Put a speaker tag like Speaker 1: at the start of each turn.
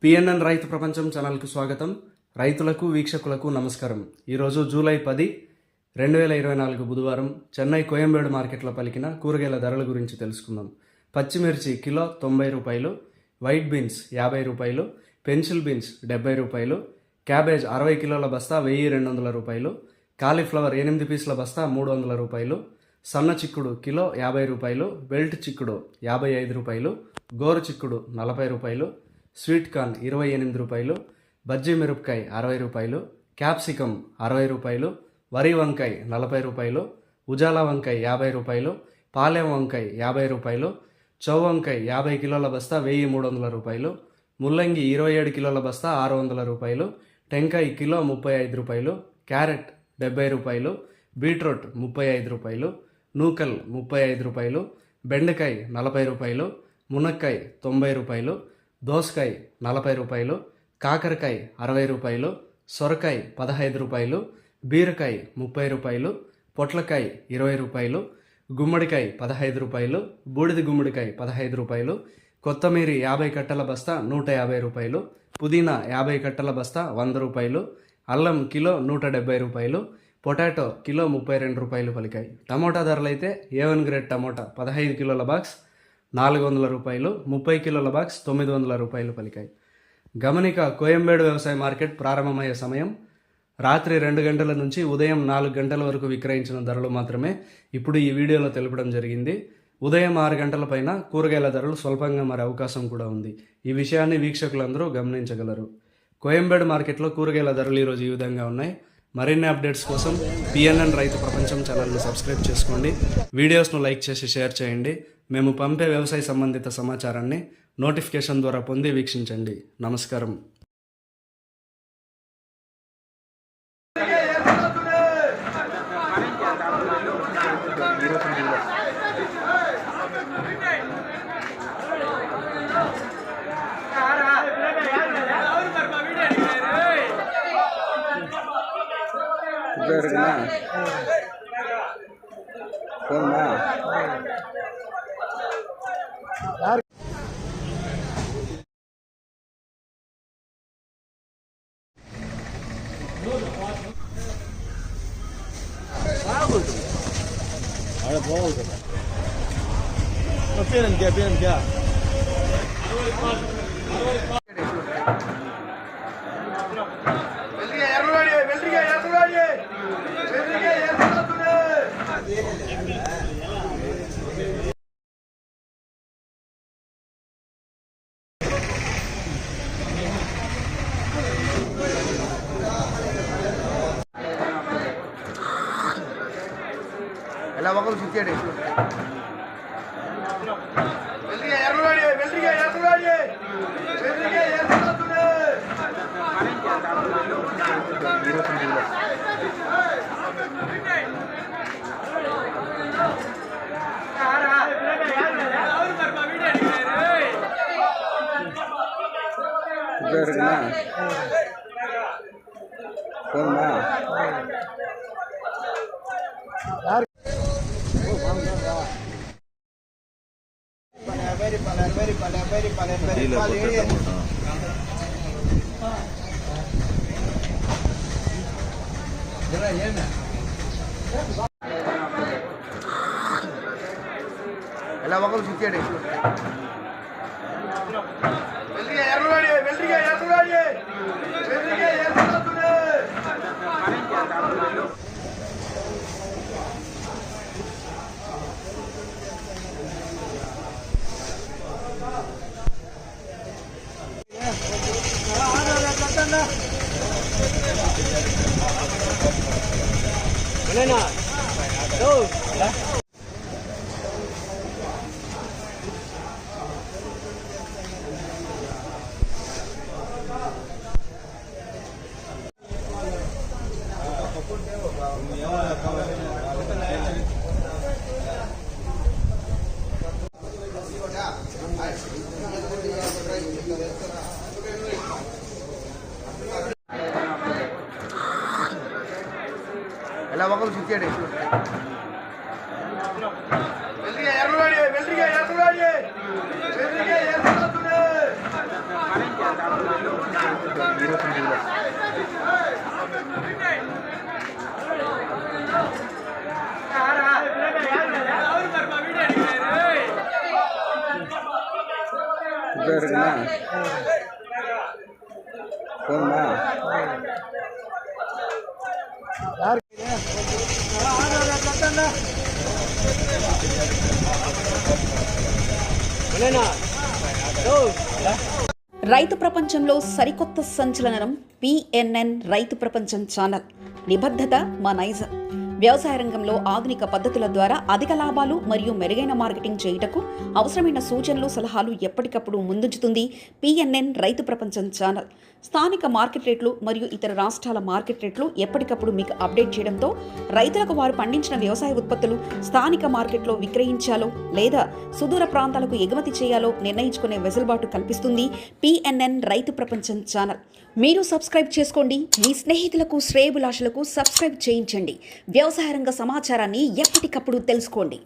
Speaker 1: PNN రైతు ప్రపంచం ఛానల్కు స్వాగతం. రైతులకు వీక్షకులకు నమస్కారం. ఈరోజు జూలై 10, 2024 బుధవారం చెన్నై కోయంబేడు మార్కెట్లో పలికిన కూరగాయల ధరల గురించి తెలుసుకుందాం. పచ్చిమిర్చి కిలో 90 రూపాయలు, వైట్ బీన్స్ 50 రూపాయలు, పెన్సిల్ బీన్స్ 70 రూపాయలు, క్యాబేజ్ 60 కిలోల బస్తా 1200 రూపాయలు, కాలీఫ్లవర్ 8 పీసుల బస్తా 300 రూపాయలు, సన్న చిక్కుడు కిలో 50 రూపాయలు, బెల్ట్ చిక్కుడు 55 రూపాయలు, గోరు చిక్కుడు 40 రూపాయలు, స్వీట్ కార్న్ 28 రూపాయలు, బజ్జీ మిరపకాయ 60 రూపాయలు, క్యాప్సికమ్ 60 రూపాయలు, వరి వంకాయ 40 రూపాయలు, ఉజాలా వంకాయ 50 రూపాయలు, పాలెం వంకాయ 50 రూపాయలు, చౌ వంకాయ 50 కిలోల బస్తా 1300 రూపాయలు, ముల్లంగి 27 కిలోల బస్తా 600 రూపాయలు, టెంకాయ కిలో 35 రూపాయలు, క్యారెట్ 70 రూపాయలు, బీట్రూట్ 35 రూపాయలు, నూకల్ 35 రూపాయలు, బెండకాయ 40 రూపాయలు, మునక్కాయ 90 రూపాయలు, దోసకాయ 40 రూపాయలు, కాకరకాయ 60 రూపాయలు, సొరకాయ 15 రూపాయలు, బీరకాయ 30 రూపాయలు, పొట్లకాయ 20 రూపాయలు, గుమ్మడికాయ 15 రూపాయలు, బూడిద గుమ్మడికాయ 15 రూపాయలు, కొత్తమీరి 50 కట్టల బస్తా 150 రూపాయలు, పుదీనా 50 కట్టల బస్తా 100 రూపాయలు, అల్లం కిలో 170 రూపాయలు, పొటాటో కిలో 32 రూపాయలు పలికాయి. టమోటా ధరలు అయితే A1 గ్రేడ్ టమోటా 15 కిలోల బాక్స్ 400 రూపాయలు, 30 కిలోల బాక్స్ 900 రూపాయలు పలికాయి. గమనిక, కోయంబేడు వ్యవసాయ మార్కెట్ ప్రారంభమయ్యే సమయం రాత్రి 2 గంటల నుంచి ఉదయం 4 గంటల వరకు విక్రయించిన ధరలు మాత్రమే ఇప్పుడు ఈ వీడియోలో తెలపడం జరిగింది. ఉదయం 6 గంటల పైన కూరగాయల ధరలు స్వల్పంగా మారే అవకాశం కూడా ఉంది. ఈ విషయాన్ని వీక్షకులందరూ గమనించగలరు. కోయంబేడు మార్కెట్లో కూరగాయల ధరలు ఈరోజు ఈ విధంగా ఉన్నాయి. మరిన్ని అప్డేట్స్ కోసం పిఎన్ఎన్ రైతు ప్రపంచం ఛానల్ని సబ్స్క్రైబ్ చేసుకోండి. వీడియోస్ను లైక్ చేసి షేర్ చేయండి. మేము పంపే వ్యవసాయ సంబంధిత సమాచారాన్ని నోటిఫికేషన్ ద్వారా పొంది వీక్షించండి. నమస్కారం.
Speaker 2: Ahora puedo. No tienen que.
Speaker 3: ಎಲ್ಲ ಮಕ್ಕಳು ಸುತ್ತೇಡಿ ಎಲ್ಲ ಮಕ್ಕಳು ಸುತ್ತೇಡಿ ಎಲ್ಲ ಮಕ್ಕಳು ಸುತ್ತೇಡಿ వెల్రిగా இருக்குண்ணா போதுமா
Speaker 4: రైతు ప్రపంచంలో సరికొత్త సంచలనం పిఎన్ఎన్ రైతు ప్రపంచం ఛానల్. నిబద్ధత మా నైజం. వ్యవసాయ రంగంలో ఆధునిక పద్ధతుల ద్వారా అధిక లాభాలు మరియు మెరుగైన మార్కెటింగ్ చేయుటకు అవసరమైన సూచనలు, సలహాలు ఎప్పటికప్పుడు ముందుంచుతుంది పిఎన్ఎన్ రైతు ప్రపంచం ఛానల్. స్థానిక మార్కెట్ రేట్లు మరియు ఇతర రాష్ట్రాల మార్కెట్ రేట్లు ఎప్పటికప్పుడు మీకు అప్డేట్ చేయడంతో రైతులకు వారు పండించిన వ్యవసాయ ఉత్పత్తులు స్థానిక మార్కెట్లో విక్రయించాలో లేదా సుదూర ప్రాంతాలకు ఎగుమతి చేయాలో నిర్ణయించుకునే వెసులుబాటు కల్పిస్తుంది పిఎన్ఎన్ రైతు ప్రపంచం ఛానల్. మీరు సబ్స్క్రైబ్ చేసుకోండి. మీ స్నేహితులకు, శ్రేయభిలాషులకు సబ్స్క్రైబ్ చేయించండి. వ్యవసాయ రంగ సమాచారాన్ని ఎప్పటికప్పుడు తెలుసుకోండి.